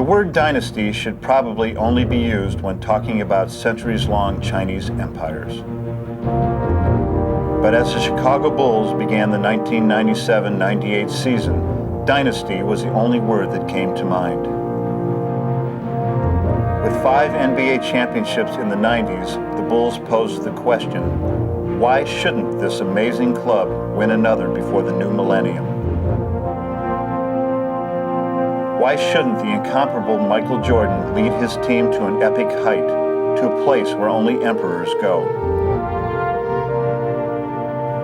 word dynasty should probably only be used when talking about centuries-long Chinese empires. But as the Chicago Bulls began the 1997-98 season, dynasty was the only word that came to mind. With 5 NBA championships in the 90s, the Bulls posed the question, why shouldn't this amazing club win another before the new millennium? Why shouldn't the incomparable Michael Jordan lead his team to an epic height, to a place where only emperors go?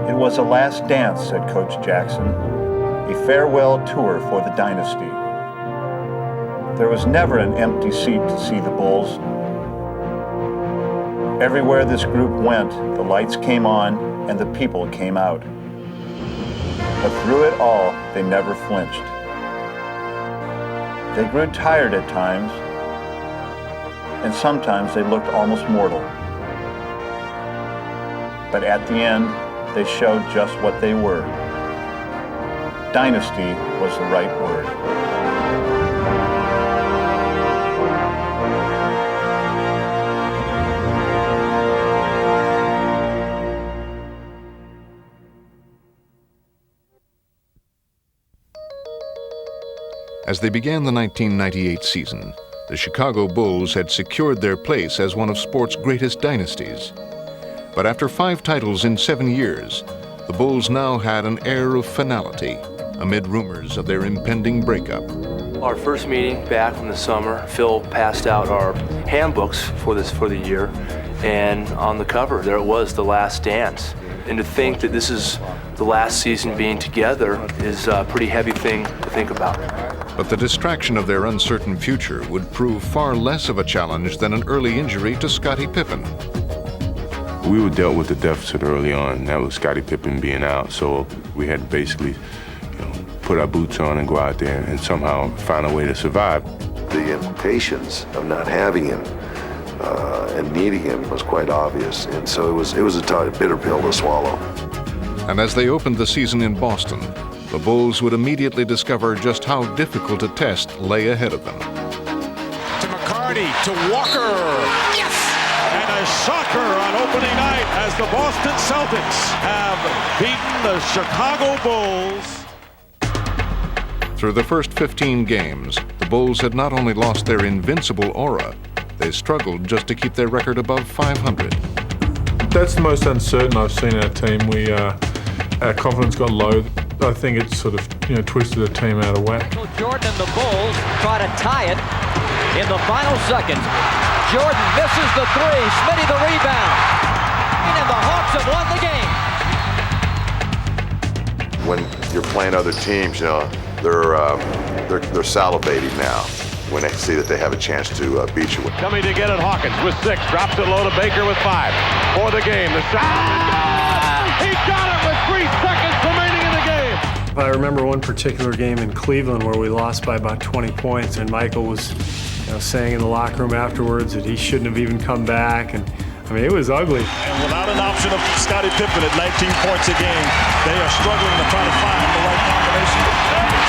It was a last dance, said Coach Jackson, a farewell tour for the dynasty. There was never an empty seat to see the Bulls. Everywhere this group went, the lights came on and the people came out. But through it all, they never flinched. They grew tired at times, and sometimes they looked almost mortal. But at the end, they showed just what they were. Dynasty was the right word. As they began the 1998 season, the Chicago Bulls had secured their place as one of sport's greatest dynasties. But after 5 titles in 7 years, the Bulls now had an air of finality amid rumors of their impending breakup. Our first meeting back from the summer, Phil passed out our handbooks for the year, and on the cover there it was, The Last Dance. And to think that this is the last season being together is a pretty heavy thing to think about. But the distraction of their uncertain future would prove far less of a challenge than an early injury to Scottie Pippen. We were dealt with the deficit early on. That was Scottie Pippen being out, so we had to basically put our boots on and go out there and somehow find a way to survive. The implications of not having him and needing him was quite obvious, and so it was a bitter pill to swallow. And as they opened the season in Boston, the Bulls would immediately discover just how difficult a test lay ahead of them. To McCarty, to Walker. Yes! And a shocker on opening night as the Boston Celtics have beaten the Chicago Bulls. Through the first 15 games, the Bulls had not only lost their invincible aura, they struggled just to keep their record above 500. That's the most uncertain I've seen our team. Our confidence got low. I think it sort of, twisted the team out of whack. Jordan and the Bulls try to tie it in the final seconds. Jordan misses the 3, Smitty the rebound, and the Hawks have won the game. When you're playing other teams, they're salivating now when they see that they have a chance to beat you. Coming to get it, Hawkins with 6, drops it low to Baker with 5. For the game, the shot. He got it with 3 seconds remaining in the game. I remember one particular game in Cleveland where we lost by about 20 points, and Michael was saying in the locker room afterwards that he shouldn't have even come back, and it was ugly. And without an option of Scottie Pippen at 19 points a game, they are struggling to try to find the right combination.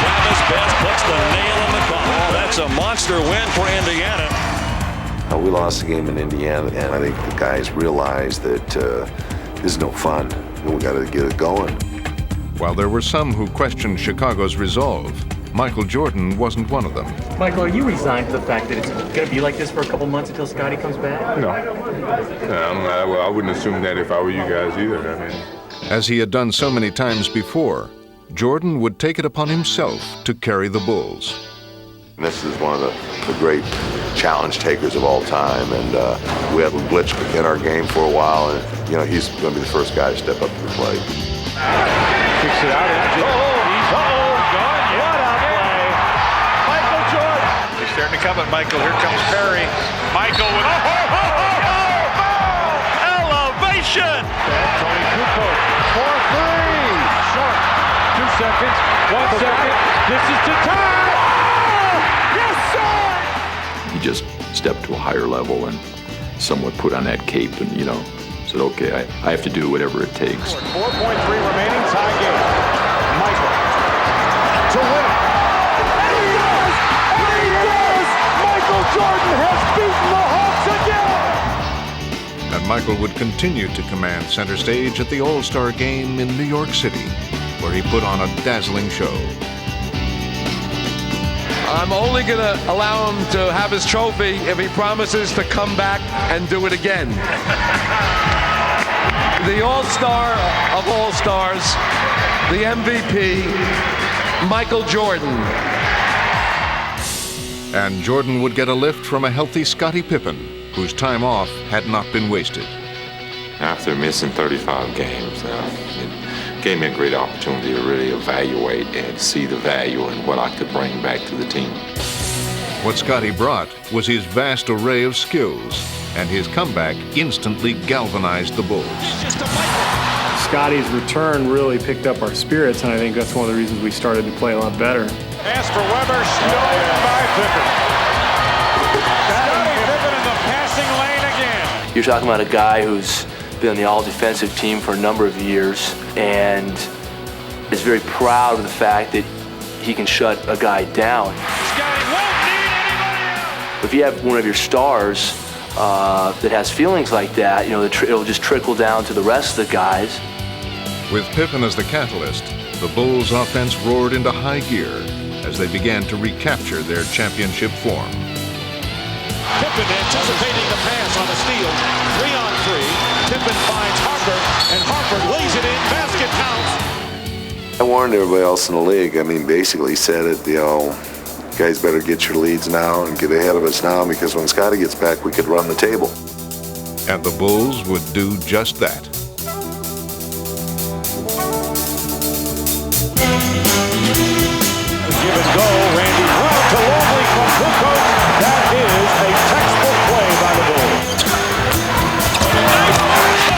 Travis Best puts the nail in the coffin. Oh, that's a monster win for Indiana. We lost the game in Indiana, and I think the guys realized that this is no fun. We got to get it going. While there were some who questioned Chicago's resolve, Michael Jordan wasn't one of them. Michael, are you resigned to the fact that it's going to be like this for a couple months until Scottie comes back? No. I wouldn't assume that if I were you guys either. As he had done so many times before, Jordan would take it upon himself to carry the Bulls. This is one of the great challenge takers of all time, and we had a blitz in our game for a while, and he's going to be the first guy to step up to the plate. Kicks it out. Starting to come at Michael. Here comes Perry. Michael with elevation. Tony Kupo for 3. Short. 2 seconds. 1 second. This is to tie. Yes, sir. He just stepped to a higher level and somewhat put on that cape and, said, okay, I have to do whatever it takes. 4.3 remaining, tie game. Michael to win it. Michael would continue to command center stage at the All-Star Game in New York City, where he put on a dazzling show. I'm only going to allow him to have his trophy if he promises to come back and do it again. The All-Star of All-Stars, the MVP, Michael Jordan. And Jordan would get a lift from a healthy Scottie Pippen, whose time off had not been wasted. After missing 35 games, it gave me a great opportunity to really evaluate and see the value in what I could bring back to the team. What Scottie brought was his vast array of skills, and his comeback instantly galvanized the Bulls. Scottie's return really picked up our spirits, and I think that's one of the reasons we started to play a lot better. Pass for Weber, stolen by Pippen. Scottie Pippen in the passing lane again. You're talking about a guy who's been on the all-defensive team for a number of years and is very proud of the fact that he can shut a guy down. Scottie won't need anybody else. If you have one of your stars that has feelings like that, you know, it'll just trickle down to the rest of the guys. With Pippen as the catalyst, the Bulls' offense roared into high gear as they began to recapture their championship form. Pippen anticipating the pass on a steal. 3-on-3. Pippen finds Harper, and Harper lays it in. Basket counts. I warned everybody else in the league. I mean, basically said it, you know, guys better get your leads now and get ahead of us now, because when Scottie gets back, we could run the table. And the Bulls would do just that. Give and go, Randy Brown to Longley from Kukoc. That is a textbook play by the Bulls.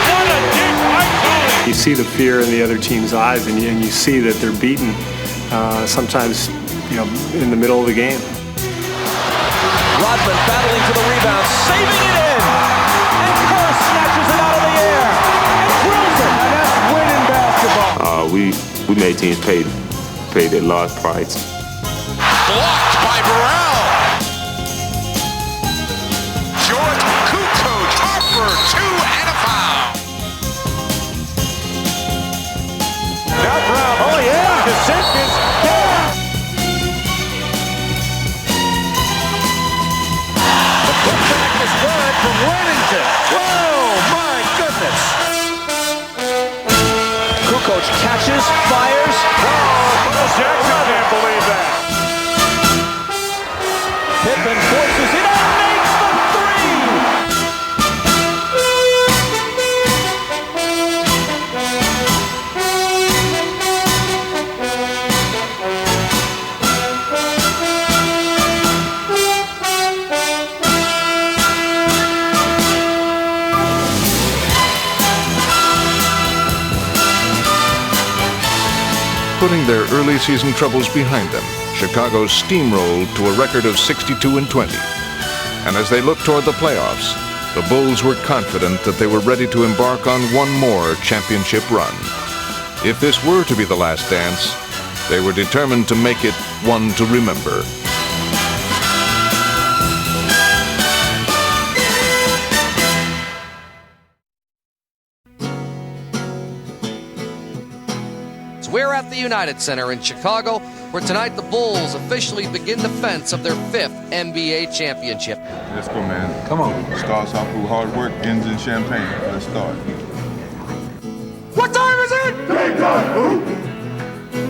What a deep right volley! You see the fear in the other team's eyes, and you see that they're beaten sometimes, you know, in the middle of the game. Rodman battling for the rebound, saving it in, and Kerr snatches it out of the air and drills it. And that's winning basketball. We made teams pay their large price. Blocked by Burrell. Jordan, Kukoc, Harper, 2 and a foul. Now Brown, oh yeah, the sink is down. The putback is good from Remington. Whoa, my goodness. Kukoc catches, fires. Jackson can't believe that. Pippen forces it and makes the three! Putting their early season troubles behind them, Chicago steamrolled to a record of 62-20. And as they looked toward the playoffs, the Bulls were confident that they were ready to embark on one more championship run. If this were to be the last dance, they were determined to make it one to remember. We're at the United Center in Chicago, where tonight the Bulls officially begin defense of their 5th NBA championship. Let's go, man. Come on. Starts off with hard work, ends in champagne. Let's start. What time is it?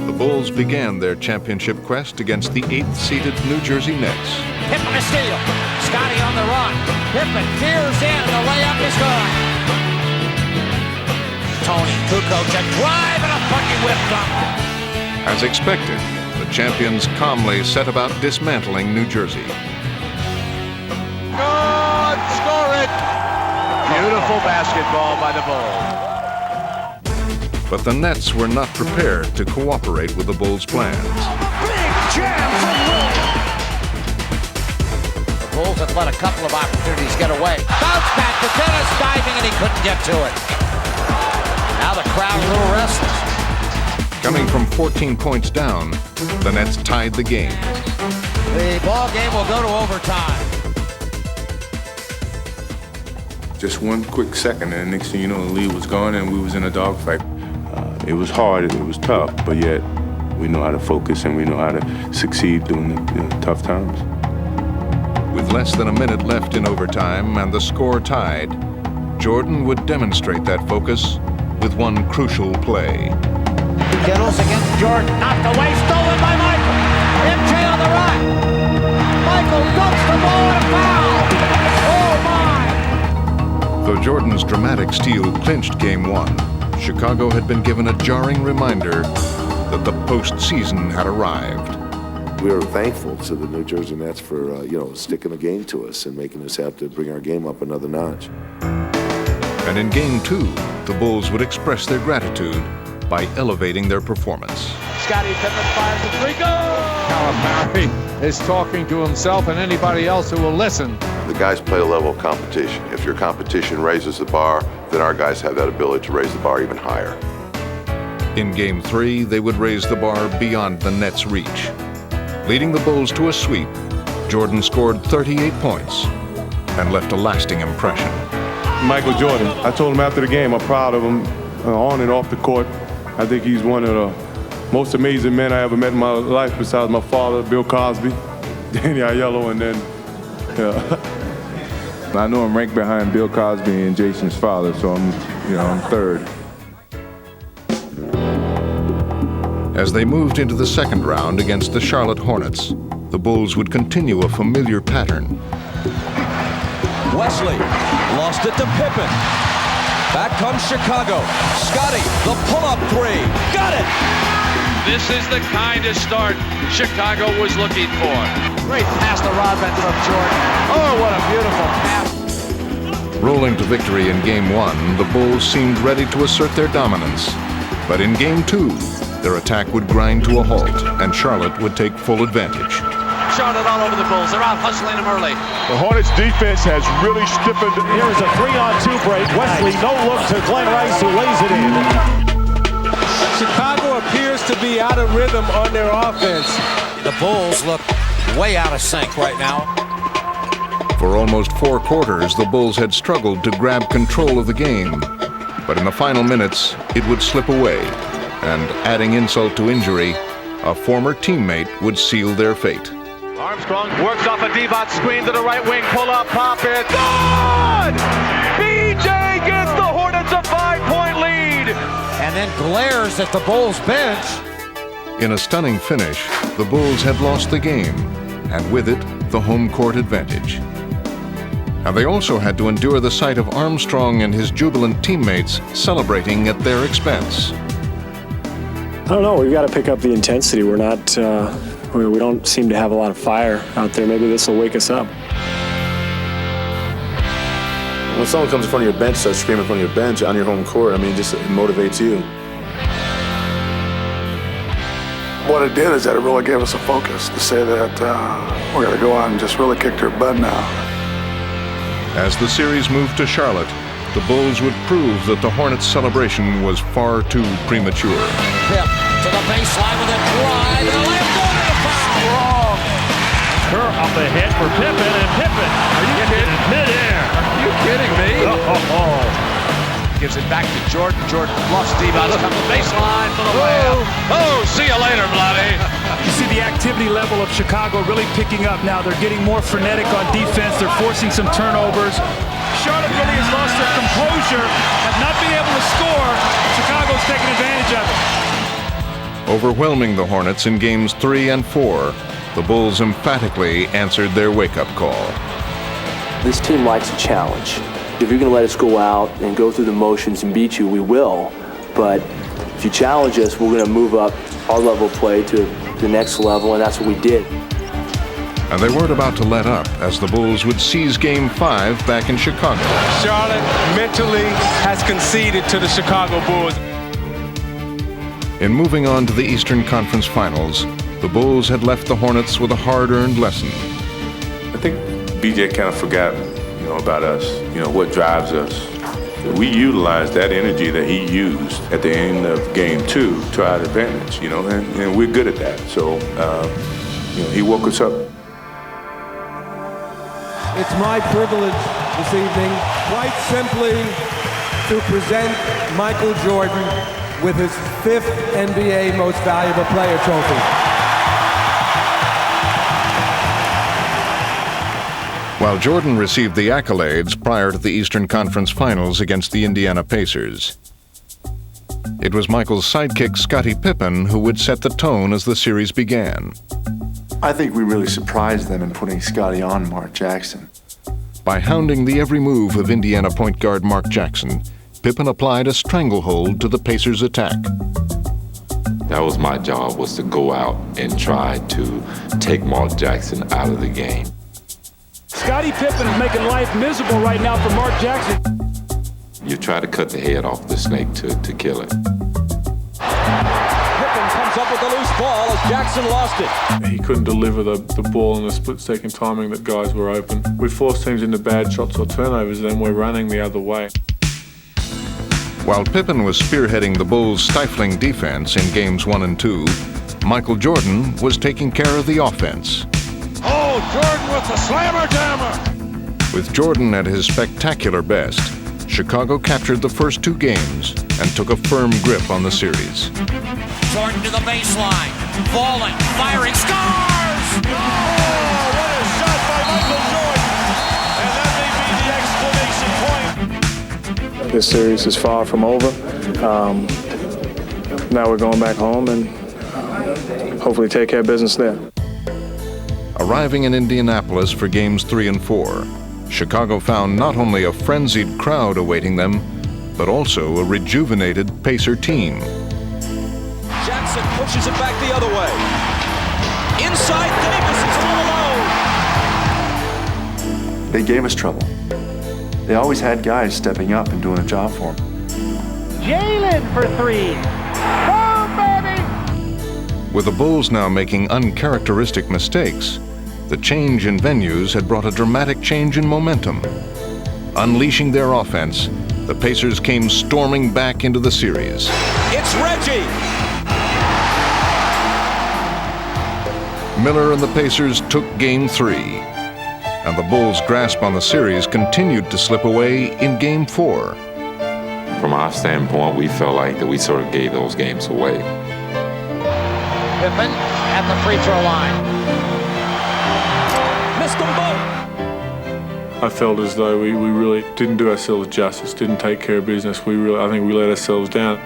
The Bulls began their championship quest against the 8th-seeded New Jersey Nets. Pippen to steal. Scottie on the run. Pippen tears in, and the layup is good. Tony Kukoc a drive and a fucking whip dunk. As expected, the champions calmly set about dismantling New Jersey. Good, score it. Beautiful basketball by the Bulls. But the Nets were not prepared to cooperate with the Bulls' plans. Big jam from Williams. The Bulls have let a couple of opportunities get away. Bounce back to Dennis diving, and he couldn't get to it. Now the crowd a little restless. Coming from 14 points down, the Nets tied the game. The ball game will go to overtime. Just one quick second, and the next thing you know, the lead was gone and we was in a dogfight. It was hard, it was tough, but yet we know how to focus and we know how to succeed during the tough times. With less than a minute left in overtime and the score tied, Jordan would demonstrate that focus with one crucial play. Kittles against Jordan, knocked away, stolen by Michael. MJ on the right. Michael dumps the ball and a foul. Oh my! Though Jordan's dramatic steal clinched Game 1, Chicago had been given a jarring reminder that the postseason had arrived. We were thankful to the New Jersey Nets for sticking the game to us and making us have to bring our game up another notch. And in Game 2, the Bulls would express their gratitude by elevating their performance. Scottie Pippen fires the three. Go! Calipari is talking to himself and anybody else who will listen. The guys play a level of competition. If your competition raises the bar, then our guys have that ability to raise the bar even higher. In Game 3, they would raise the bar beyond the Nets' reach. Leading the Bulls to a sweep, Jordan scored 38 points and left a lasting impression. Michael Jordan, I told him after the game, I'm proud of him on and off the court. I think he's one of the most amazing men I ever met in my life besides my father, Bill Cosby, Danny Aiello, and then, I know I'm ranked behind Bill Cosby and Jason's father, so I'm third. As they moved into the second round against the Charlotte Hornets, the Bulls would continue a familiar pattern. Wesley lost it to Pippen. Back comes Chicago. Scottie, the pull-up three. Got it! This is the kind of start Chicago was looking for. Great pass to Rodman from Jordan. Oh, what a beautiful pass. Rolling to victory in Game 1, the Bulls seemed ready to assert their dominance. But in Game 2, their attack would grind to a halt, and Charlotte would take full advantage. Charlotte all over the Bulls. They're out hustling them early. The Hornets defense has really stiffened. Here's a 3-on-2 break. Wesley, no look to Glenn Rice, who lays it in. Chicago appears to be out of rhythm on their offense. The Bulls look way out of sync right now. For almost 4 quarters, the Bulls had struggled to grab control of the game. But in the final minutes, it would slip away. And adding insult to injury, a former teammate would seal their fate. Armstrong works off a Divac screen to the right wing, pull up, pop it, good! BJ gives the Hornets a 5-point lead! And then glares at the Bulls bench. In a stunning finish, the Bulls had lost the game, and with it, the home court advantage. And they also had to endure the sight of Armstrong and his jubilant teammates celebrating at their expense. I don't know, we've got to pick up the intensity. We're not, we don't seem to have a lot of fire out there. Maybe this will wake us up. When someone comes in front of your bench, starts screaming in front of your bench on your home court, it just motivates you. What it did is that it really gave us a focus to say that we're going to go out and just really kick their butt now. As the series moved to Charlotte, the Bulls would prove that the Hornets' celebration was far too premature. Pip to the baseline with a drive, and a layup going to the foul. Kerr up ahead for Pippen, and Pippen. Are you kidding? Midair. Are you kidding me? Gives it back to Jordan. Jordan lost Divac on the baseline for the layup. Oh, see you later, Bloody. You see the activity level of Chicago really picking up now. They're getting more frenetic on defense. They're forcing some turnovers. Charlotte really has lost their composure, have not been able to score. Chicago's taking advantage of it. Overwhelming the Hornets in games 3 and 4, the Bulls emphatically answered their wake-up call. This team likes a challenge. If you're going to let us go out and go through the motions and beat you, we will. But if you challenge us, we're going to move up our level of play to the next level, and that's what we did. And they weren't about to let up as the Bulls would seize Game 5 back in Chicago. Charlotte mentally has conceded to the Chicago Bulls. In moving on to the Eastern Conference Finals, the Bulls had left the Hornets with a hard-earned lesson. I think BJ kind of forgot, about us, what drives us. We utilized that energy that he used at the end of Game 2 to our advantage, and we're good at that. So, he woke us up. It's my privilege this evening quite simply to present Michael Jordan with his 5th NBA Most Valuable Player trophy. While Jordan received the accolades prior to the Eastern Conference Finals against the Indiana Pacers, it was Michael's sidekick Scottie Pippen who would set the tone as the series began. I think we really surprised them in putting Scottie on Mark Jackson. By hounding the every move of Indiana point guard Mark Jackson, Pippen applied a stranglehold to the Pacers' attack. That was my job, was to go out and try to take Mark Jackson out of the game. Scottie Pippen is making life miserable right now for Mark Jackson. You try to cut the head off the snake to kill it. Pippen comes up with the loose ball as Jackson lost it. He couldn't deliver the ball in the split-second timing that guys were open. We forced teams into bad shots or turnovers, then we're running the other way. While Pippen was spearheading the Bulls' stifling defense in games 1 and 2, Michael Jordan was taking care of the offense. Oh, Jordan with the slammer jammer. With Jordan at his spectacular best, Chicago captured the first 2 games and took a firm grip on the series. Jordan to the baseline, falling, firing, scores! Oh, what a shot by Michael Jordan! And that may be the exclamation point. This series is far from over. Now we're going back home and hopefully take care of business there. Arriving in Indianapolis for games 3 and 4, Chicago found not only a frenzied crowd awaiting them, but also a rejuvenated Pacer team. Jackson pushes it back the other way. Inside, Davis is all alone. They gave us trouble. They always had guys stepping up and doing a job for them. Jalen for 3. Boom, baby! With the Bulls now making uncharacteristic mistakes, the change in venues had brought a dramatic change in momentum. Unleashing their offense, the Pacers came storming back into the series. It's Reggie! Miller and the Pacers took Game 3, and the Bulls' grasp on the series continued to slip away in Game 4. From our standpoint, we felt like that we sort of gave those games away. Pippen at the free throw line. Missed them both. I felt as though we really didn't do ourselves justice, didn't take care of business. I think we let ourselves down.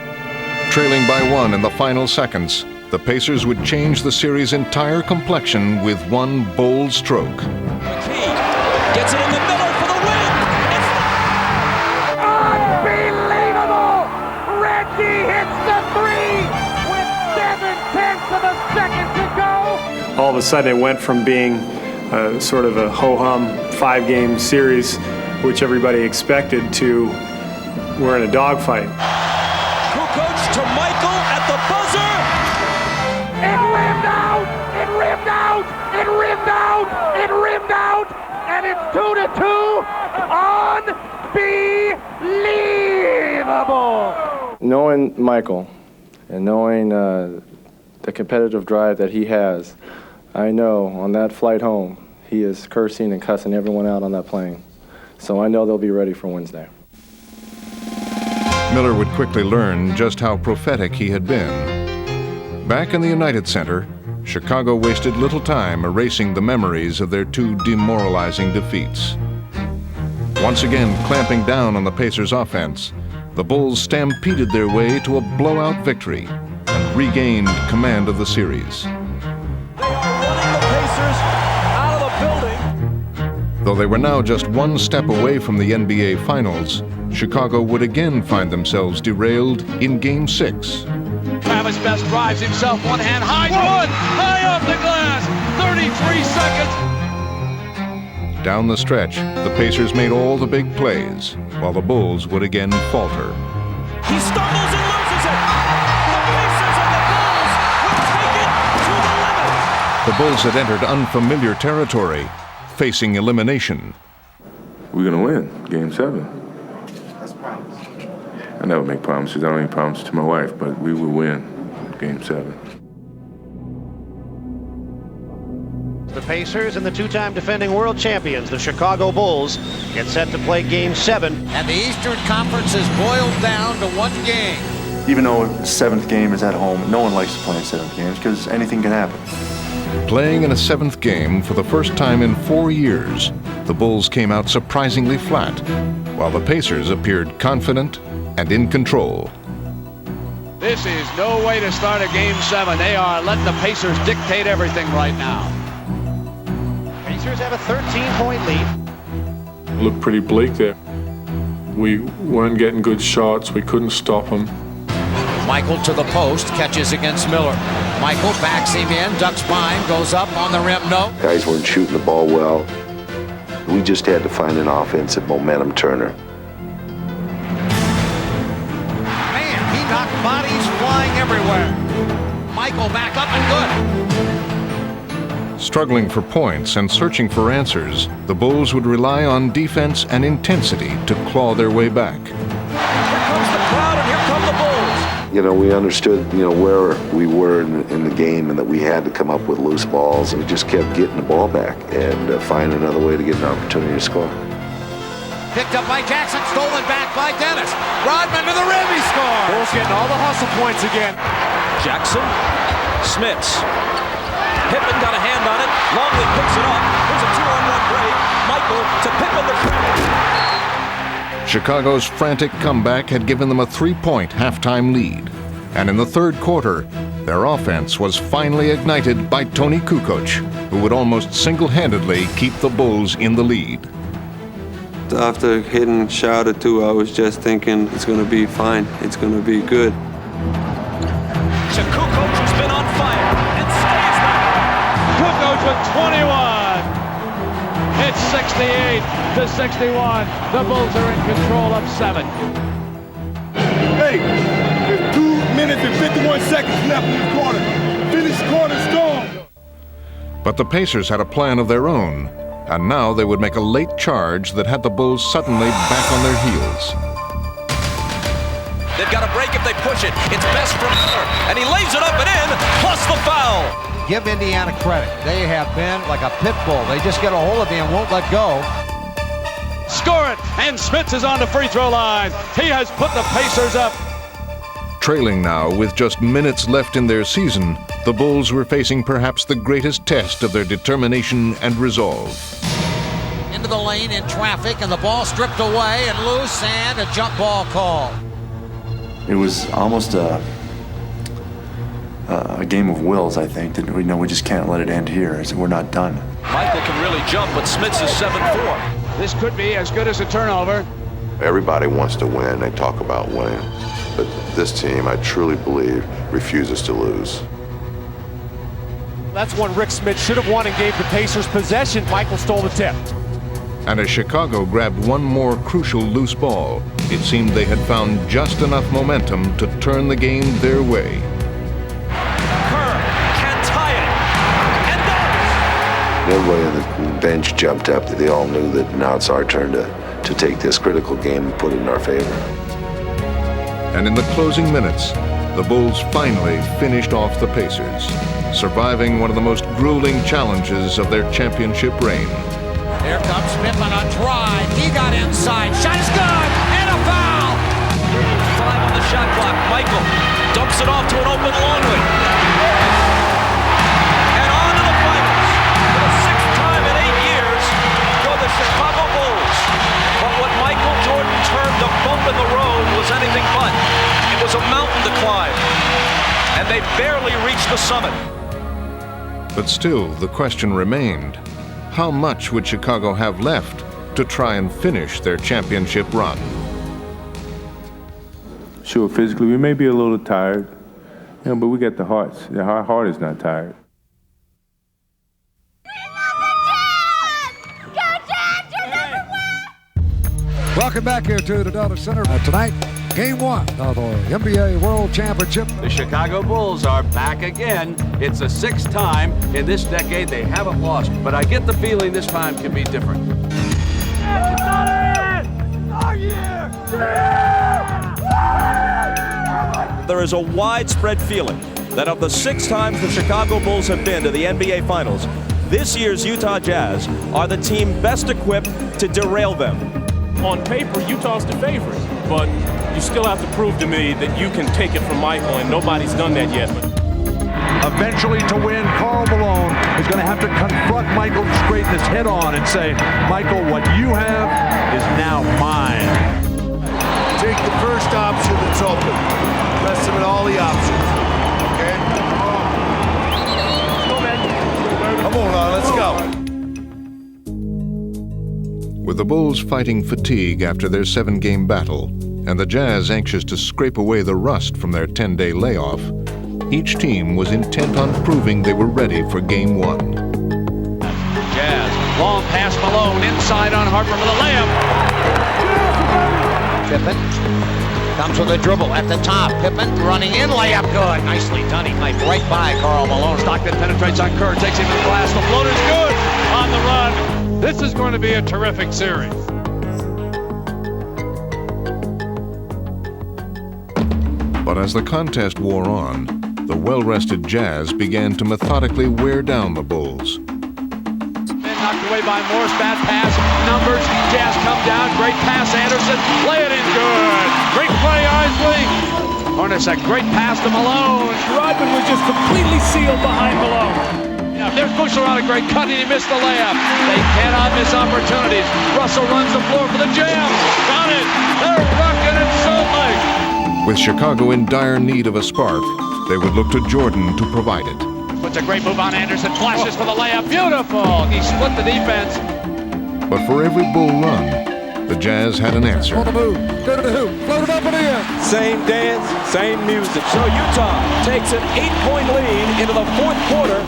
Trailing by 1 in the final seconds, the Pacers would change the series' entire complexion with one bold stroke. McKee gets it in the middle for the win. Unbelievable! Reggie hits the 3 with 7/10 of a second to go. All of a sudden it went from being sort of a ho-hum 5-game series, which everybody expected, to we're in a dogfight. Kukoc to Michael at the buzzer. It rimmed out! It rimmed out! It rimmed out! It rimmed out! And it's 2-2! Unbelievable! Knowing Michael and knowing the competitive drive that he has, I know on that flight home, he is cursing and cussing everyone out on that plane. So I know they'll be ready for Wednesday. Miller would quickly learn just how prophetic he had been. Back in the United Center, Chicago wasted little time erasing the memories of their 2 demoralizing defeats. Once again clamping down on the Pacers' offense, the Bulls stampeded their way to a blowout victory and regained command of the series. Though they were now just 1 step away from the NBA Finals, Chicago would again find themselves derailed in Game 6. Travis Best drives himself, one hand high, one high off the glass, 33 seconds. Down the stretch, the Pacers made all the big plays, while the Bulls would again falter. He stumbles and loses it. The Pacers and the Bulls will take it to the limit. The Bulls had entered unfamiliar territory, facing elimination. We're going to win Game 7. I never make promises. I don't make promises to my wife, but we will win Game 7. The Pacers and the two-time defending world champions, the Chicago Bulls, get set to play Game 7. And the Eastern Conference is boiled down to one game. Even though the 7th game is at home, no one likes to play in 7th games because anything can happen. Playing in a 7th game for the first time in 4 years, the Bulls came out surprisingly flat, while the Pacers appeared confident and in control. This is no way to start a Game 7. They are letting the Pacers dictate everything right now. Pacers have a 13-point lead. It looked pretty bleak there. We weren't getting good shots. We couldn't stop them. Michael to the post, catches against Miller. Michael backs him in, ducks behind, goes up on the rim, no. Guys weren't shooting the ball well. We just had to find an offensive momentum turner. Man, he knocked bodies flying everywhere. Michael back up and good. Struggling for points and searching for answers, the Bulls would rely on defense and intensity to claw their way back. Here comes the crowd and here come the Bulls. You know, we understood, where we were in the game and that we had to come up with loose balls, and we just kept getting the ball back and find another way to get an opportunity to score. Picked up by Jackson, stolen back by Dennis. Rodman to the rim, he scores. Bulls getting all the hustle points again. Jackson, Smits. Pippen got a hand on it. Longley picks it up. There's a 2-on-1 break. Michael to Pippen the trap. Chicago's frantic comeback had given them a 3-point halftime lead. And in the third quarter, their offense was finally ignited by Tony Kukoc, who would almost single-handedly keep the Bulls in the lead. After hitting shot or two, I was just thinking it's going to be fine. It's going to be good. To Kukoc, who's been on fire and stays there. Kukoc with 21. It's 68-61. The Bulls are in control of 7. Hey, there's 2 minutes and 51 seconds left in the quarter. Finish quarter strong. But the Pacers had a plan of their own, and now they would make a late charge that had the Bulls suddenly back on their heels. They've got a break if they push it. It's best from Miller, and he lays it up and in, plus the foul. Give Indiana credit. They have been like a pit bull. They just get a hold of you and won't let go. Score it, and Smits is on the free throw line. He has put the Pacers up. Trailing now with just minutes left in their season, the Bulls were facing perhaps the greatest test of their determination and resolve. Into the lane in traffic, and the ball stripped away and loose, and a jump ball call. It was almost a game of wills, I think, that we just can't let it end here. We're not done. Michael can really jump, but Smits is 7-4. This could be as good as a turnover. Everybody wants to win. They talk about winning. But this team, I truly believe, refuses to lose. That's one Rick Smits should have won and gave the Pacers possession. Michael stole the tip. And as Chicago grabbed one more crucial loose ball, it seemed they had found just enough momentum to turn the game their way. Everybody on the bench jumped up. They all knew that now it's our turn to take this critical game and put it in our favor. And in the closing minutes, the Bulls finally finished off the Pacers, surviving one of the most grueling challenges of their championship reign. Here comes Pippen on drive. He got inside. Shot is good. And a foul. 5 on the shot clock. Michael dumps it off to an open Longley. And on to the finals. For the 6th time in 8 years for the Chicago Bulls. But what Michael Jordan termed a bump in the road was anything but. It was a mountain to climb. And they barely reached the summit. But still, the question remained. How much would Chicago have left to try and finish their championship run? Sure, physically we may be a little tired, but we got the hearts. Our heart is not tired. Welcome back here to the Dulles Center. Tonight, Game 1 of the NBA World Championship. The Chicago Bulls are back again. It's the 6th time in this decade they haven't lost, but I get the feeling this time can be different. There is a widespread feeling that of the 6 times the Chicago Bulls have been to the NBA Finals, This year's Utah Jazz are the team best equipped to derail them. On paper, Utah's the favorite, but you still have to prove to me that you can take it from Michael, and nobody's done that yet. Eventually, to win, Karl Malone is going to have to confront Michael Straightness head on and say, Michael, what you have is now mine. Take the first option that's open. Press him at all the options. Okay? Come on, let's go. With the Bulls fighting fatigue after their 7-game battle, and the Jazz anxious to scrape away the rust from their 10-day layoff, each team was intent on proving they were ready for Game 1. Jazz, long pass Malone, inside on Harper for the layup. Pippen comes with a dribble at the top. Pippen running in, layup good. Nicely done. He knifed right by Karl Malone. Stockton penetrates on Kerr, takes him to the glass. The floater's good on the run. This is going to be a terrific series. But as the contest wore on, the well-rested Jazz began to methodically wear down the Bulls. Knocked away by Morse, bad pass, numbers, Jazz come down, great pass, Anderson, lay it in good. Great play, Isley. Hornacek, great pass to Malone. Rodman was just completely sealed behind Malone. Yeah, there's Boucher on a great cut, and he missed the layup. They cannot miss opportunities. Russell runs the floor for the Jam. Got it. They're rocking it Salt Lake. With Chicago in dire need of a spark, they would look to Jordan to provide it. Puts a great move on Anderson, flashes for the layup. Beautiful. He split the defense. But for every Bull run, the Jazz had an answer. On the move, go to the hoop, float it up and in. Same dance, same music. So Utah takes an 8-point lead into the fourth quarter.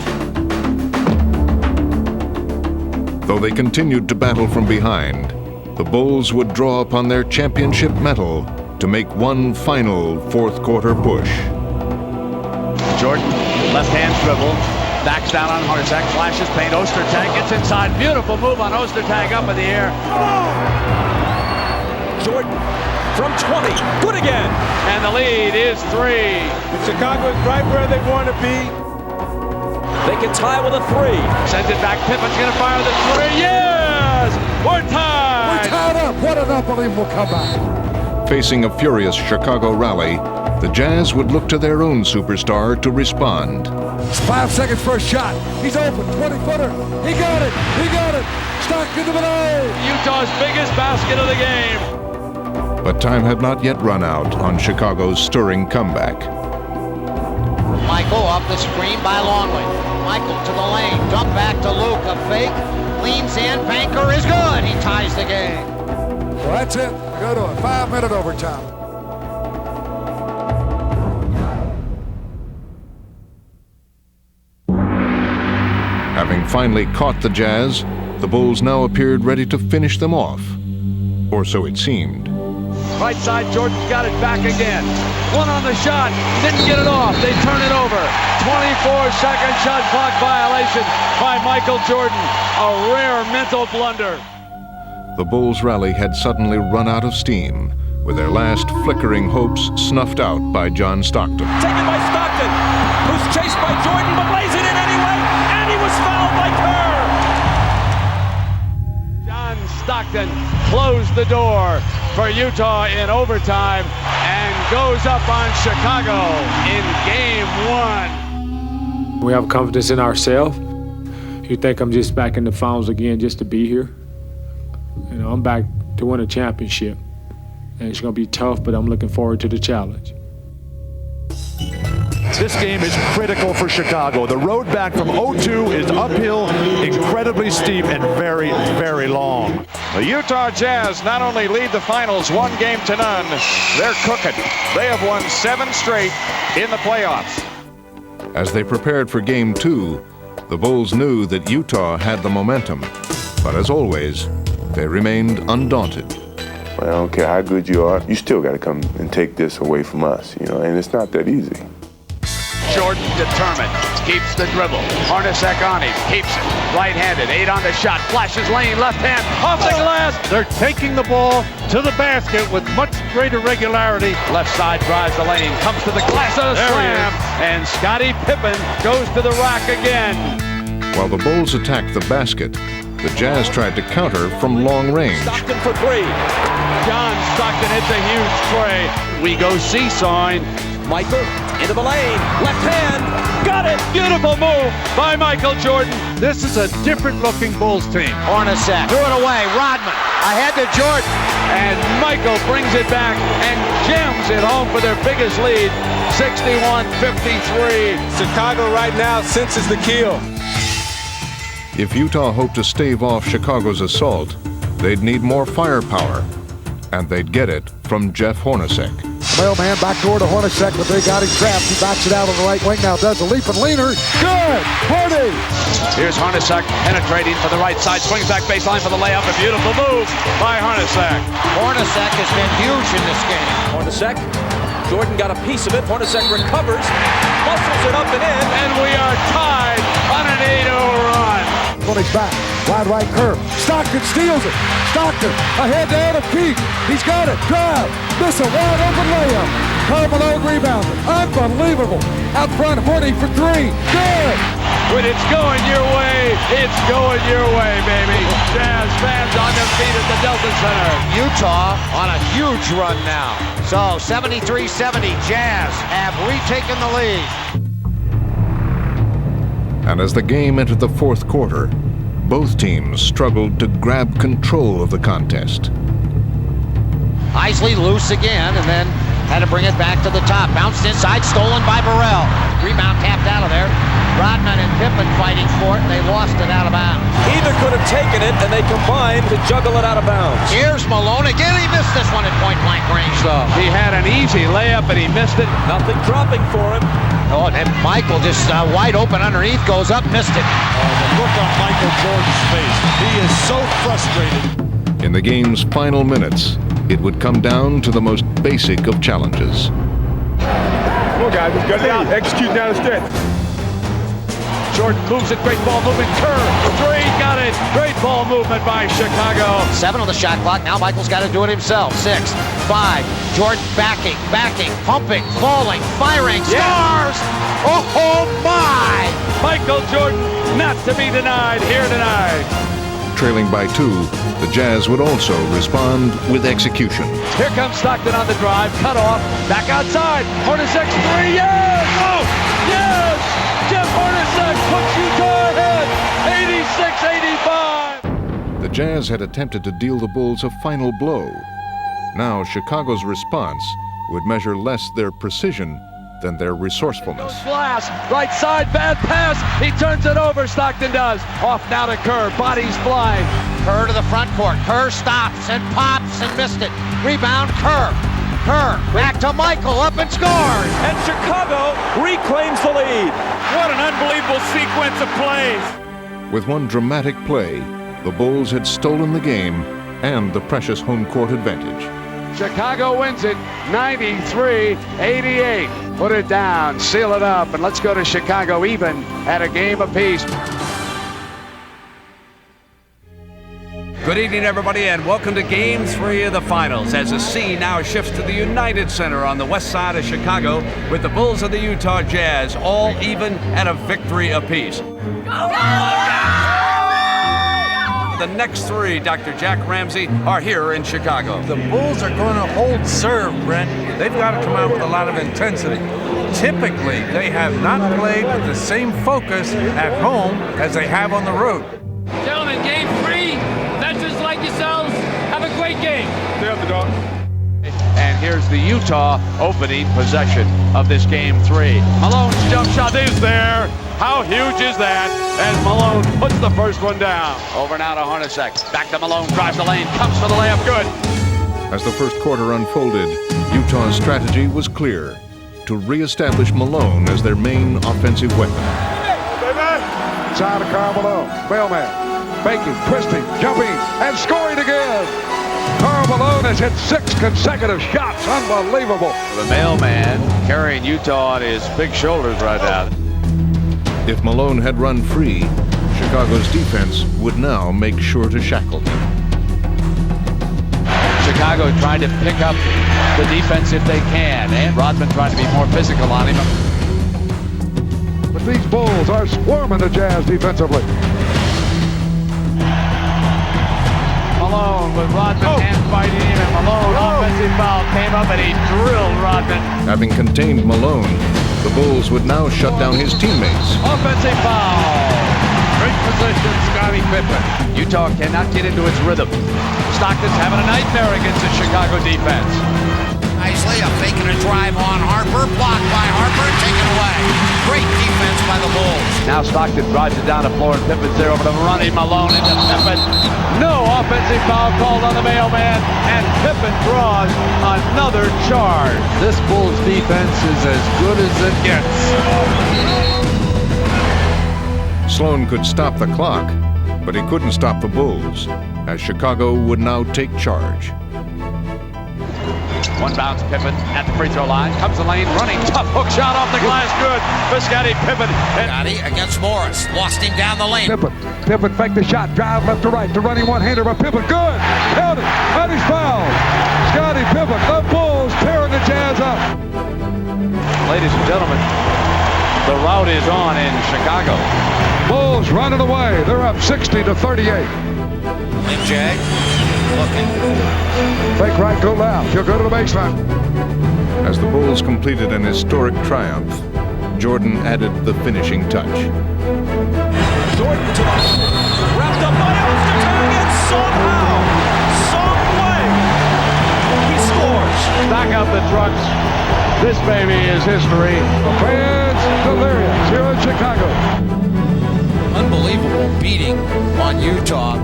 Though they continued to battle from behind, the Bulls would draw upon their championship mettle to make one final fourth quarter push. Jordan, left hand dribble, backs down on Hornacek, flashes paint, Ostertag gets inside, beautiful move on Ostertag up in the air. Jordan from 20, good again. And the lead is 3. Chicago is right where they want to be. They can tie with a 3. Sends it back, Pippen's gonna fire the 3, yes! We're tied! We're tied up, what an unbelievable comeback. Facing a furious Chicago rally, the Jazz would look to their own superstar to respond. It's 5 seconds for a shot. He's open, 20-footer. He got it, Stockton to the middle. Utah's biggest basket of the game. But time had not yet run out on Chicago's stirring comeback. Michael off the screen by Longley. Michael to the lane, dump back to Luke, a fake, leans in, banker is good. He ties the game. Well, that's it. We go to a 5-minute overtime. Having finally caught the Jazz, the Bulls now appeared ready to finish them off. Or so it seemed. Right side, Jordan's got it back again. One on the shot, didn't get it off. They turn it over. 24-second shot clock violation by Michael Jordan. A rare mental blunder. The Bulls' rally had suddenly run out of steam, with their last flickering hopes snuffed out by John Stockton. Taken by Stockton, who's chased by Jordan, but lays it in anyway, and he was fouled by Kerr. John Stockton closed the door for Utah in overtime and goes up on Chicago in Game 1. We have confidence in ourselves. You think I'm just back in the finals again just to be here? You know, I'm back to win a championship. And it's going to be tough, but I'm looking forward to the challenge. This game is critical for Chicago. The road back from 0-2 is uphill, incredibly steep, and very, very long. The Utah Jazz not only lead the finals 1-0, they're cooking. They have won 7 straight in the playoffs. As they prepared for Game 2, the Bulls knew that Utah had the momentum. But as always, they remained undaunted. I don't care how good you are, you still got to come and take this away from us, you know, and it's not that easy. Jordan determined, keeps the dribble. Hornacek on him, keeps it. Right-handed, 8 on the shot, flashes lane, left hand, off the glass. They're taking the ball to the basket with much greater regularity. Left side drives the lane, comes to the glass of the slam, and Scottie Pippen goes to the rack again. While the Bulls attacked the basket, the Jazz tried to counter from long range. Stockton for three. John Stockton hits a huge tray. We go seesawing. Michael into the lane. Left hand. Got it. Beautiful move by Michael Jordan. This is a different looking Bulls team. Hornacek threw it away. Rodman ahead to Jordan. And Michael brings it back and jams it home for their biggest lead. 61-53. Chicago right now senses the kill. If Utah hoped to stave off Chicago's assault, they'd need more firepower, and they'd get it from Jeff Hornacek. Mailman backdoor to Hornacek, but they got him trapped. He backs it out on the right wing now, does a leap and leaner. Good! Horny! Here's Hornacek penetrating for the right side, swings back baseline for the layup. A beautiful move by Hornacek. Hornacek has been huge in this game. Hornacek, Jordan got a piece of it. Hornacek recovers, muscles it up and in. And we are tied on an 8-0 run. Hornacek's back, wide right curve. Stockton steals it. Stockton ahead to Adam Keith. He's got it. Drive. Miss a wide open layup. Karl Malone rebounded. Unbelievable. Out front, Horny for three. Good. When it's going your way, it's going your way, baby. Jazz fans on their feet at the Delta Center. Utah on a huge run now. So 73-70, Jazz have retaken the lead. And as the game entered the fourth quarter, both teams struggled to grab control of the contest. Isley loose again, and then had to bring it back to the top. Bounced inside, stolen by Burrell. Rebound tapped out of there. Rodman and Pippen fighting for it, and they lost it out of bounds. Either could have taken it, and they combined to juggle it out of bounds. Here's Malone again. He missed this one at point-blank range, though. He had an easy layup, and he missed it. Nothing dropping for him. Oh, and Michael just wide open underneath, goes up, missed it. Oh, the look on Michael Jordan's face. He is so frustrated. In the game's final minutes, it would come down to the most basic of challenges. Come on, guys, let's get down. Execute down the stretch. Jordan moves it, great ball movement, Kerr, three, got it, great ball movement by Chicago. 7 on the shot clock, now Michael's got to do it himself. 6, 5, Jordan backing, pumping, falling, firing, stars! Oh my! Michael Jordan, not to be denied here tonight. Trailing by 2, the Jazz would also respond with execution. Here comes Stockton on the drive, cut off, back outside, Hornacek's three, yes! Oh, yes! Jeff Hornacek puts Utah ahead, 86-85. The Jazz had attempted to deal the Bulls a final blow. Now Chicago's response would measure less their precision than their resourcefulness. Blast, right side, bad pass. He turns it over, Stockton does. Off now to Kerr, bodies flying. Kerr to the front court. Kerr stops and pops and missed it. Rebound, Kerr. Kerr back to Michael, up and scores. And Chicago reclaims the lead. What an unbelievable sequence of plays. With one dramatic play, the Bulls had stolen the game and the precious home court advantage. Chicago wins it 93-88. Put it down, seal it up, and let's go to Chicago even at a game apiece. Good evening, everybody, and welcome to Game 3 of the Finals, as the scene now shifts to the United Center on the west side of Chicago, with the Bulls and the Utah Jazz all even at a victory apiece. The next three, Dr. Jack Ramsey, are here in Chicago. The Bulls are going to hold serve, Brent. They've got to come out with a lot of intensity. Typically, they have not played with the same focus at home as they have on the road. Gentlemen, Game 3, veterans like yourselves, have a great game. Stay up the dog. And here's the Utah opening possession of this Game 3. Malone's jump shot is there. How huge is that? As Malone puts the first one down. Over now to Hornacek. Back to Malone, drives the lane, comes for the layup, good. As the first quarter unfolded, Utah's strategy was clear: to reestablish Malone as their main offensive weapon. Side of Karl Malone. Mailman. Faking, twisting, jumping, and scoring again. Karl Malone has hit 6 consecutive shots. Unbelievable. The mailman carrying Utah on his big shoulders right now. If Malone had run free, Chicago's defense would now make sure to shackle him. Chicago trying to pick up the defense if they can, and Rodman trying to be more physical on him. But these Bulls are swarming the Jazz defensively. Malone with Rodman hand fighting him, and Malone offensive foul came up and he drilled Rodman. Having contained Malone, the Bulls would now shut down his teammates. Offensive foul. Great position, Scottie Pippen. Utah cannot get into its rhythm. Stockton's having a nightmare against the Chicago defense. Nicely, a fake and a drive on Harper, blocked by Harper and taken away. Great defense by the Bulls. Now Stockton drives it down the floor and Pippen's there over to Ronnie Malone into Pippen. No offensive foul called on the mailman, and Pippen draws another charge. This Bulls defense is as good as it gets. Sloan could stop the clock, but he couldn't stop the Bulls, as Chicago would now take charge. One bounce, Pippen at the free throw line. Comes the lane, running, tough hook shot off the glass, good for Scottie Pippen. Scottie against Morris, lost him down the lane. Pippen faked the shot, drive left to right, the running one-hander by Pippen, good! Held it, and he's fouled! Scottie Pippen, the Bulls tearing the Jazz up. Ladies and gentlemen, the rout is on in Chicago. Bulls running away, they're up 60-38. Jag looking. Fake right, go left. He'll go to the baseline. As the Bulls completed an historic triumph, Jordan added the finishing touch. Jordan to the wrapped up by Elster, and somehow, some way, he scores. Back up the trucks. This baby is history. The fans delirious here in Chicago. Unbelievable beating on Utah.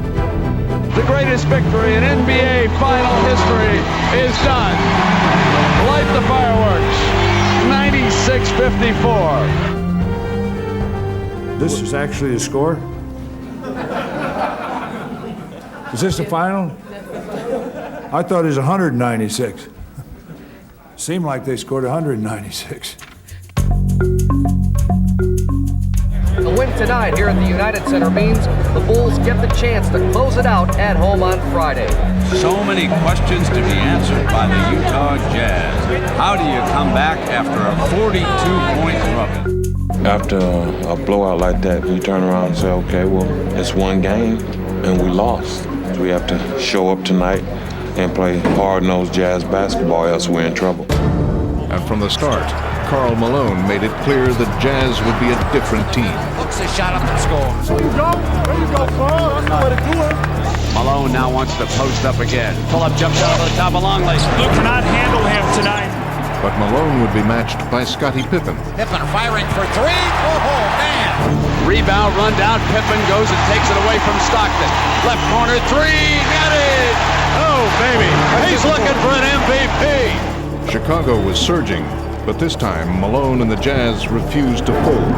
The greatest victory in NBA final history is done. Light the fireworks. 96-54. This is actually the score? Is this the final? I thought it was 196. Seemed like they scored 196. The win tonight here at the United Center means the Bulls get the chance to close it out at home on Friday. So many questions to be answered by the Utah Jazz. How do you come back after a 42-point drubbing? After a blowout like that, you turn around and say, okay, well, it's one game, and we lost. So we have to show up tonight and play hard-nosed Jazz basketball, else we're in trouble. And from the start, Karl Malone made it clear the Jazz would be a different team. Hooks the shot up and scores. There you go, Karl. That's the way to do it. Malone now wants to post up again. Pull-up jump shot over the top of Longley. You cannot handle him tonight. But Malone would be matched by Scottie Pippen. Pippen firing for three. Oh, man. Rebound, run down. Pippen goes and takes it away from Stockton. Left corner, three. Got it. Oh, baby. He's looking for an MVP. Chicago was surging, but this time Malone and the Jazz refused to fold.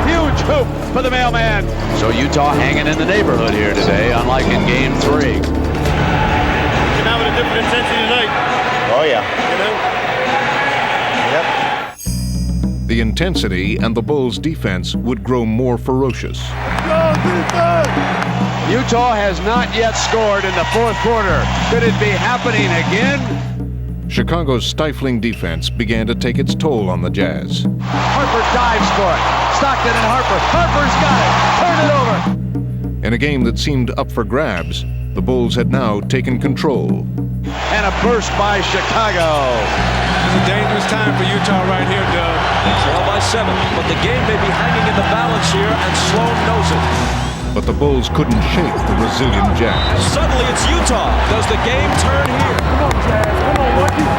Huge hoop for the mailman. So Utah hanging in the neighborhood here today, unlike in Game 3. Came out with a different intensity tonight. Oh, yeah. You know? Yep. The intensity and the Bulls' defense would grow more ferocious. Utah has not yet scored in the fourth quarter. Could it be happening again? Chicago's stifling defense began to take its toll on the Jazz. Harper dives for it. Stockton and Harper. Harper's got it. Turn it over. In a game that seemed up for grabs, the Bulls had now taken control. And a burst by Chicago. It's a dangerous time for Utah right here, Doug. They trail by 7, but the game may be hanging in the balance here, and Sloan knows it. But the Bulls couldn't shake the resilient Jazz. Suddenly it's Utah. Does the game turn here? Come on, Jazz. Come on, Lucky.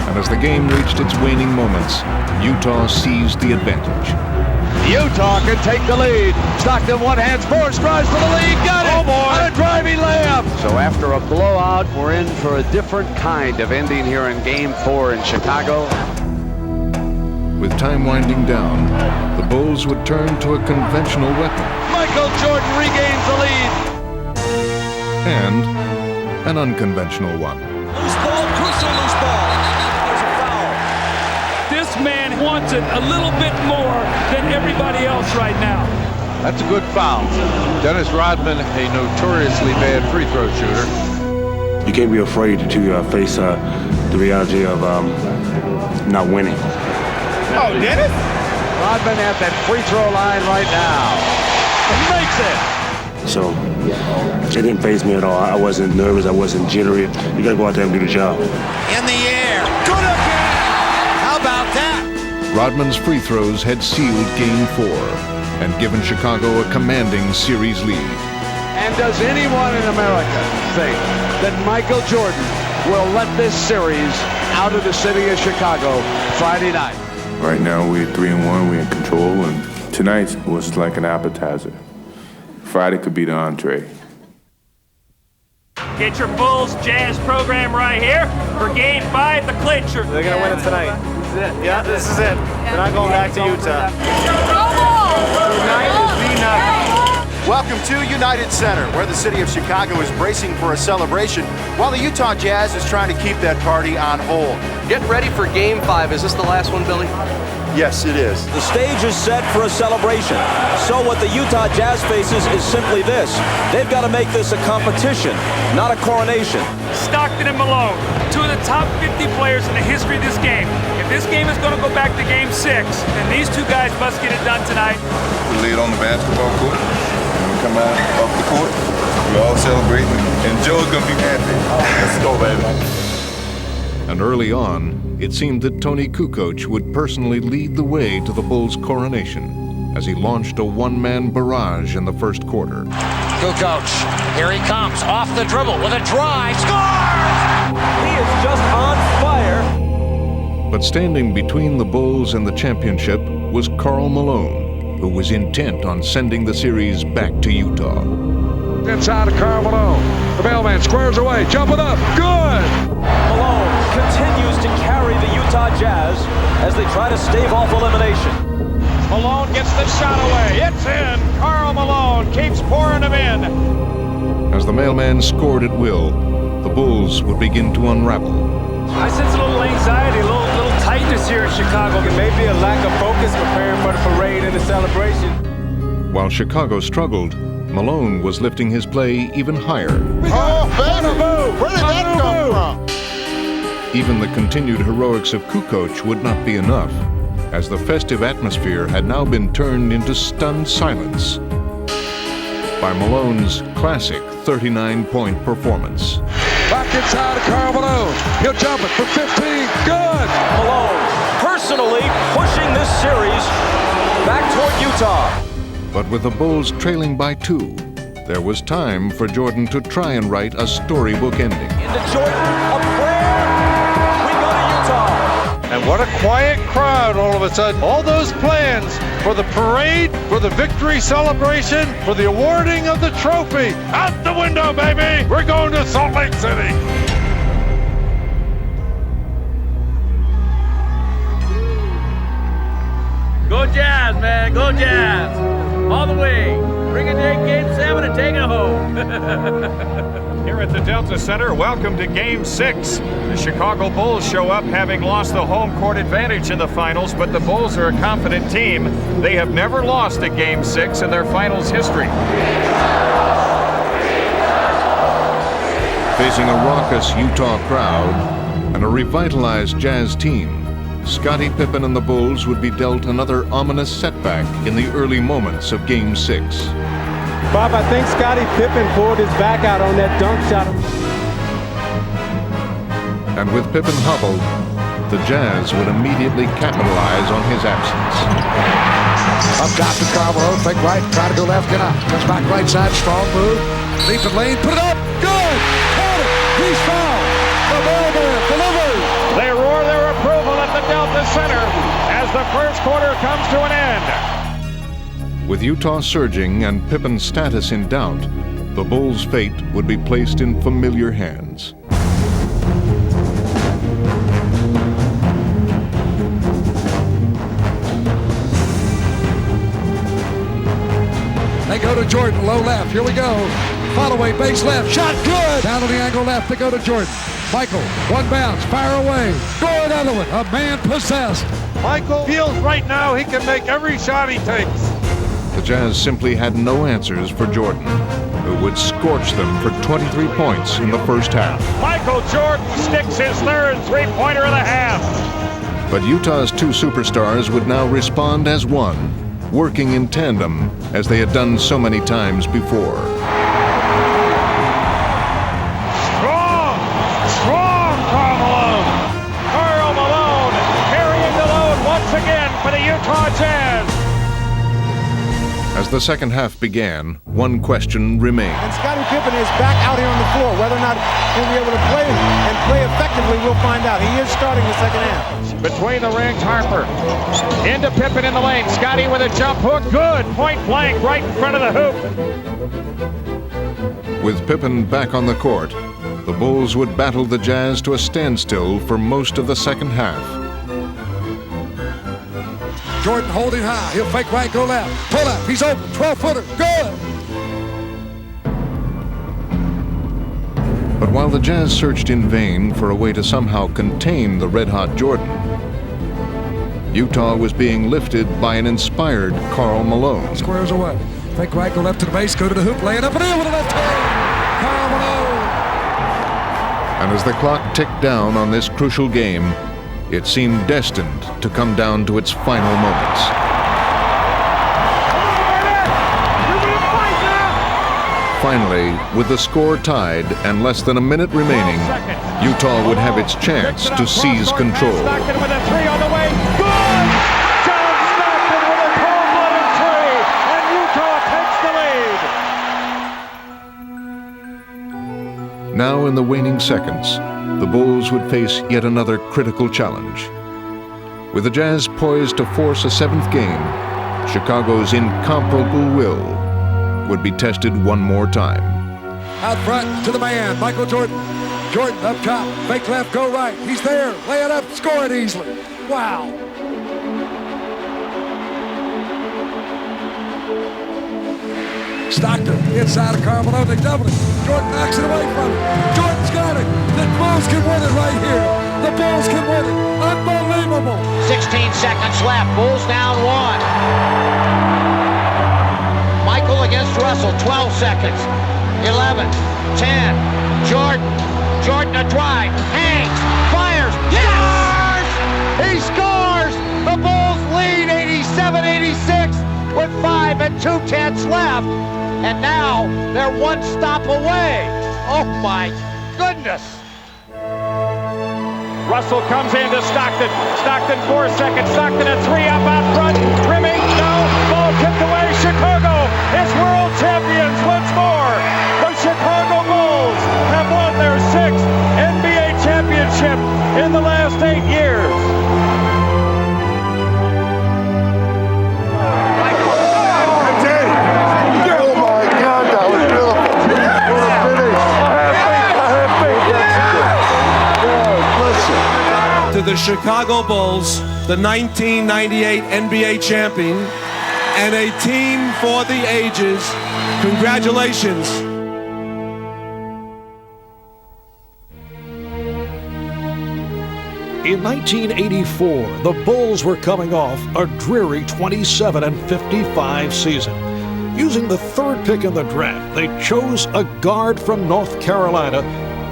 And as the game reached its waning moments, Utah seized the advantage. Utah can take the lead. Stockton one-hands forward, strives for the lead. Got it! Oh, boy. On a driving layup. So after a blowout, we're in for a different kind of ending here in Game 4 in Chicago. With time winding down, the Bulls would turn to a conventional weapon. Michael Jordan regains the lead. And an unconventional one. Loose ball, crucial loose ball. There's a foul. This man wants it a little bit more than everybody else right now. That's a good foul. Dennis Rodman, a notoriously bad free throw shooter. You can't be afraid to face the reality of not winning. Oh, Dennis? Rodman at that free throw line right now. Makes it. So it didn't faze me at all. I wasn't nervous. I wasn't jittery. You got to go out there and do the job. In the air. Good again. How about that? Rodman's free throws had sealed Game 4 and given Chicago a commanding series lead. And does anyone in America think that Michael Jordan will let this series out of the city of Chicago Friday night? Right now we're 3-1, we're in control, and tonight was like an appetizer. Friday could be the entree. Get your Bulls Jazz program right here for Game 5, the clincher. They're going to win it tonight. This is it. Yeah, this is it. They're not going back to Utah. Tonight is the night. Welcome to United Center, where the city of Chicago is bracing for a celebration, while the Utah Jazz is trying to keep that party on hold. Getting ready for Game 5. Is this the last one, Billy? Yes, it is. The stage is set for a celebration. So what the Utah Jazz faces is simply this. They've got to make this a competition, not a coronation. Stockton and Malone, two of the top 50 players in the history of this game. If this game is going to go back to Game 6, then these two guys must get it done tonight. We lay it on the basketball court, and we come out off the court. We all celebrating, and Joe's going to be happy. Let's go, baby. And early on, it seemed that Tony Kukoc would personally lead the way to the Bulls' coronation as he launched a one-man barrage in the first quarter. Kukoc, here he comes, off the dribble with a drive, scores! He is just on fire. But standing between the Bulls and the championship was Karl Malone, who was intent on sending the series back to Utah. Inside to Karl Malone. The mailman squares away, jumping up, good! Malone continues to carry the Utah Jazz as they try to stave off elimination. Malone gets the shot away. It's in. Karl Malone keeps pouring them in. As the mailman scored at will, the Bulls would begin to unravel. I sense a little anxiety, a little tightness here in Chicago. It may be a lack of focus preparing for the parade and the celebration. While Chicago struggled, Malone was lifting his play even higher. Oh, baby! Where did that come from? Even the continued heroics of Kukoc would not be enough, as the festive atmosphere had now been turned into stunned silence by Malone's classic 39-point performance. Back inside to Karl Malone. He'll jump it for 15. Good! Malone personally pushing this series back toward Utah. But with the Bulls trailing by 2, there was time for Jordan to try and write a storybook ending. Into Jordan, a prayer. We go to Utah. And what a quiet crowd all of a sudden. All those plans for the parade, for the victory celebration, for the awarding of the trophy. Out the window, baby! We're going to Salt Lake City. Go Jazz, man. Go Jazz. All the way. Bring it to Game 7 and take it home. Here at the Delta Center, welcome to Game 6. The Chicago Bulls show up having lost the home court advantage in the finals, but the Bulls are a confident team. They have never lost a Game 6 in their finals history. Facing a raucous Utah crowd and a revitalized Jazz team, Scottie Pippen and the Bulls would be dealt another ominous setback in the early moments of Game 6. Bob, I think Scottie Pippen pulled his back out on that dunk shot. And with Pippen hobbled, the Jazz would immediately capitalize on his absence. Up top to Karl Malone, fake right, try to go left, get out. Comes back right side, strong move. Leaping lane, put it up, good! Got it! He's fouled! The mailman delivers! They roar their approval at the Delta Center as the first quarter comes to an end. With Utah surging and Pippen's status in doubt, the Bulls' fate would be placed in familiar hands. They go to Jordan, low left, here we go. Follow away, base left, shot good! Down to the angle left, they go to Jordan. Michael, one bounce, fire away. Score another one, a man possessed. Michael feels right now he can make every shot he takes. The Jazz simply had no answers for Jordan, who would scorch them for 23 points in the first half. Michael Jordan sticks his third three-pointer of the half. But Utah's two superstars would now respond as one, working in tandem as they had done so many times before. Strong Karl Malone. Karl Malone carrying the load once again for the Utah Jazz. As the second half began, one question remained. And Scottie Pippen is back out here on the floor. Whether or not he'll be able to play and play effectively, we'll find out. He is starting the second half. Between the rings, Harper. Into Pippen in the lane. Scottie with a jump hook. Good. Point blank right in front of the hoop. With Pippen back on the court, the Bulls would battle the Jazz to a standstill for most of the second half. Jordan holding high. He'll fake right, go left. Pull up. He's open. 12-footer. Good. But while the Jazz searched in vain for a way to somehow contain the red-hot Jordan, Utah was being lifted by an inspired Karl Malone. Squares away. Fake right, go left to the base, go to the hoop, lay it up and in with a left hand. Karl Malone. And as the clock ticked down on this crucial game, it seemed destined to come down to its final moments. Finally, with the score tied and less than a minute remaining, Utah would have its chance to seize control. Stockton with a three on the way. Good! John Stockton with a cold-blooded three, and Utah takes the lead. Now in the waning seconds, the Bulls would face yet another critical challenge. With the Jazz poised to force a seventh game, Chicago's incomparable will would be tested one more time. Out front to the man, Michael Jordan. Jordan up top, fake left, go right. He's there, lay it up, score it easily. Wow. Stockton inside of Karl Malone, they double it. Jordan knocks it away from him. Jordan's got it. The Bulls can win it right here. The Bulls can win it. Unbelievable. 16 seconds left. Bulls down one. Michael against Russell. 12 seconds. 11, 10. Jordan a drive. Hangs. Fires. Scores! He scores! The Bulls lead 87-86 with 5 2/10 left. And now they're one stop away. Oh my goodness. Russell comes into Stockton. Stockton 4 seconds. Stockton a three up out front. Rimming, no. Ball tipped away. Chicago is world champions once more. The Chicago Bulls have won their 6th NBA championship in the last 8 years. To the Chicago Bulls, the 1998 NBA champion, and a team for the ages. Congratulations. In 1984, the Bulls were coming off a dreary 27-55 season. Using the 3rd pick in the draft, they chose a guard from North Carolina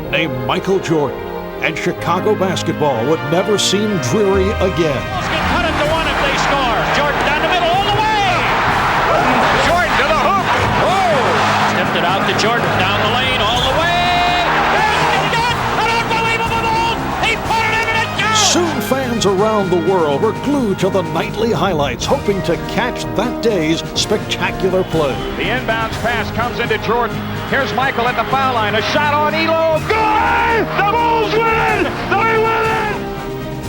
named Michael Jordan. And Chicago basketball would never seem dreary again. Cut it to one if they score. Jordan down the middle all the way. Jordan to the hoop. Oh! Tipped it out to Jordan down the lane all the way. An unbelievable goal. He put it in and it goes. Soon fans around the world were glued to the nightly highlights, hoping to catch that day's spectacular play. The inbounds pass comes into Jordan. Here's Michael at the foul line. A shot on Elo. Good! The Bulls win! They win it!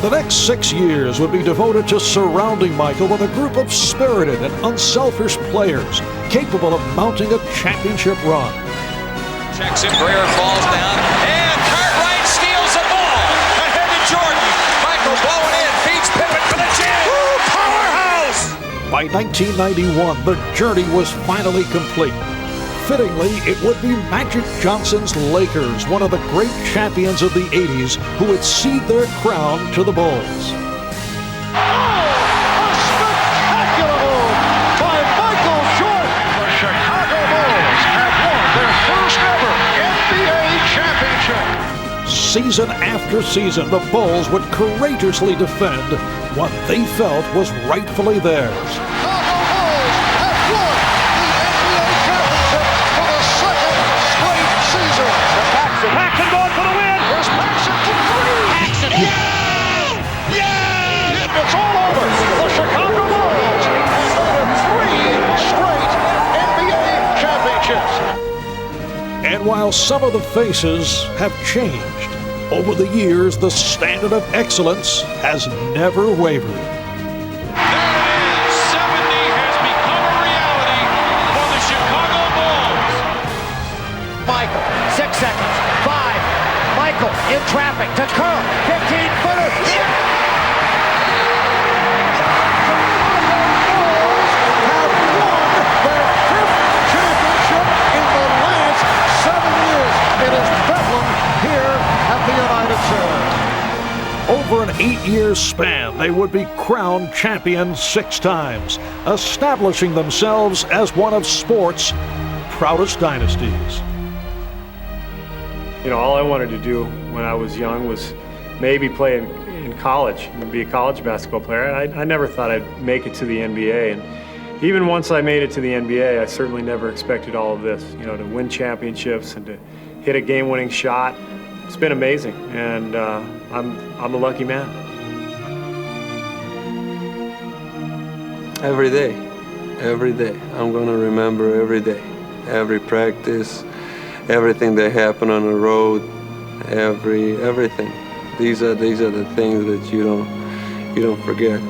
The next 6 years would be devoted to surrounding Michael with a group of spirited and unselfish players capable of mounting a championship run. Checks in, Greer falls down, and Cartwright steals the ball. Ahead to Jordan. Michael blowing in, feeds Pippen for the jam. Woo, powerhouse! By 1991, the journey was finally complete. Fittingly, it would be Magic Johnson's Lakers, one of the great champions of the 80s, who would cede their crown to the Bulls. Spectacular move by Michael Jordan. The Chicago Bulls have won their first ever NBA championship. season after season, the Bulls would courageously defend what they felt was rightfully theirs. Paxson going for the win. Here's Paxson for three. Paxson. Yeah! Yeah! It's all over. The Chicago Bulls have won 3 straight NBA championships. And while some of the faces have changed, over the years, the standard of excellence has never wavered. Michael, 6 seconds, 5. Michael in traffic to Kerr, 15-footer. Yeah! Have won their 5th championship in the last 7 years. It is Bedlam here at the United Center. Over an 8-year span, they would be crowned champions 6 times, establishing themselves as one of sport's proudest dynasties. You know, all I wanted to do when I was young was maybe play in college and be a college basketball player. I never thought I'd make it to the NBA. And even once I made it to the NBA, I certainly never expected all of this, you know, to win championships and to hit a game-winning shot. It's been amazing, and I'm a lucky man. Every day, I'm gonna remember every day, every practice, everything that happened on the road, everything. These are the things that you don't forget.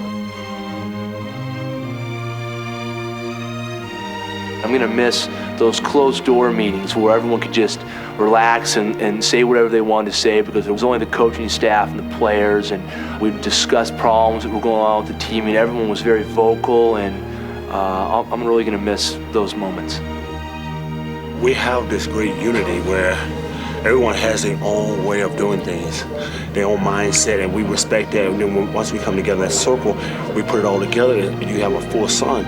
I'm gonna miss those closed door meetings where everyone could just relax and say whatever they wanted to say, because it was only the coaching staff and the players, and we'd discuss problems that were going on with the team, and everyone was very vocal, and I'm really gonna miss those moments. We have this great unity where everyone has their own way of doing things, their own mindset, and we respect that. And then once we come together in that circle, we put it all together, and you have a full sun.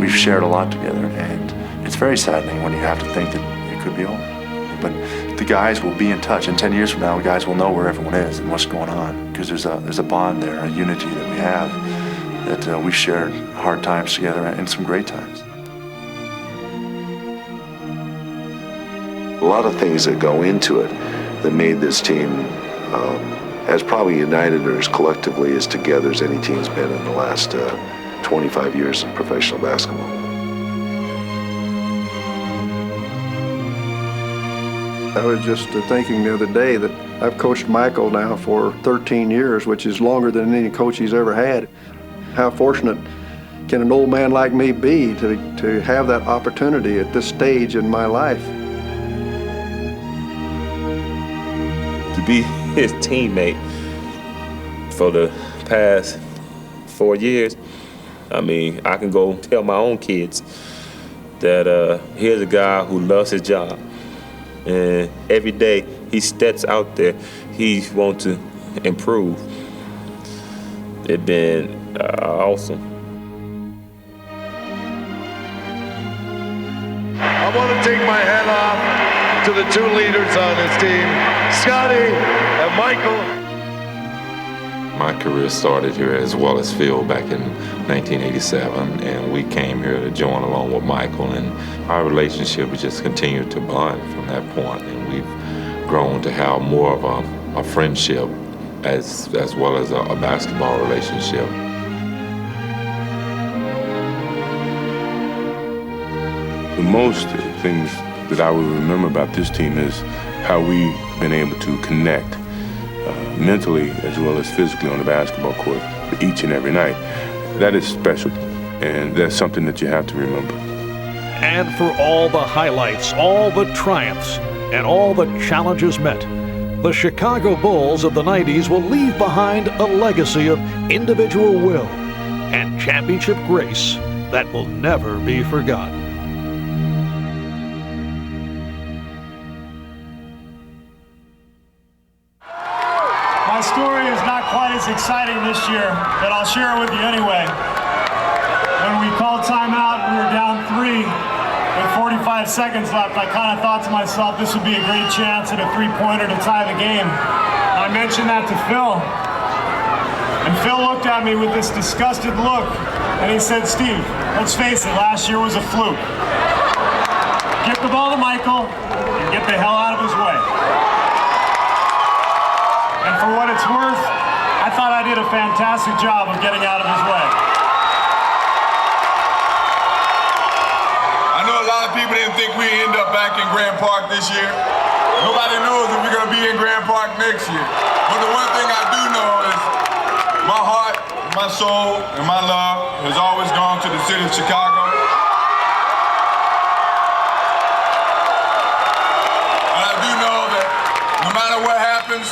We've shared a lot together, and it's very saddening when you have to think that it could be over. But the guys will be in touch, and 10 years from now, the guys will know where everyone is and what's going on, because there's a bond there, a unity that we have. That we've shared hard times together and some great times. A lot of things that go into it that made this team as probably united or as collectively as together as any team's been in the last 25 years in professional basketball. I was just thinking the other day that I've coached Michael now for 13 years, which is longer than any coach he's ever had. How fortunate can an old man like me be to have that opportunity at this stage in my life? To be his teammate for the past 4 years, I mean, I can go tell my own kids that here's a guy who loves his job. And every day he steps out there, he wants to improve. It's been awesome. I want to take my hat off to the 2 leaders on this team, Scotty and Michael. My career started here as well as Phil back in 1987, and we came here to join along with Michael, and our relationship has just continued to bond from that point, and we've grown to have more of a friendship as well as a basketball relationship. The most things that I will remember about this team is how we've been able to connect mentally as well as physically on the basketball court each and every night. That is special, and that's something that you have to remember. And for all the highlights, all the triumphs, and all the challenges met, the Chicago Bulls of the 90s will leave behind a legacy of individual will and championship grace that will never be forgotten. My story is not quite as exciting this year, but I'll share it with you anyway. When we called timeout, we were down 3 with 5 seconds left, I kind of thought to myself this would be a great chance at a three-pointer to tie the game. I mentioned that to Phil, and Phil looked at me with this disgusted look, and he said, Steve, let's face it, last year was a fluke. Give the ball to Michael and get the hell out of his way. And for what it's worth, I thought I did a fantastic job of getting out of his way. I know a lot of people didn't think we'd end up back in Grand Park this year. Nobody knows if we're going to be in Grand Park next year. But the one thing I do know is my heart, my soul, and my love has always gone to the city of Chicago. And I do know that no matter what happens,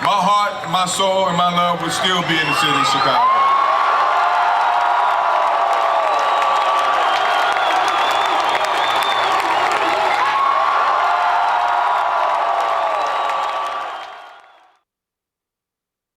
my heart, my soul, and my love will still be in the city of Chicago.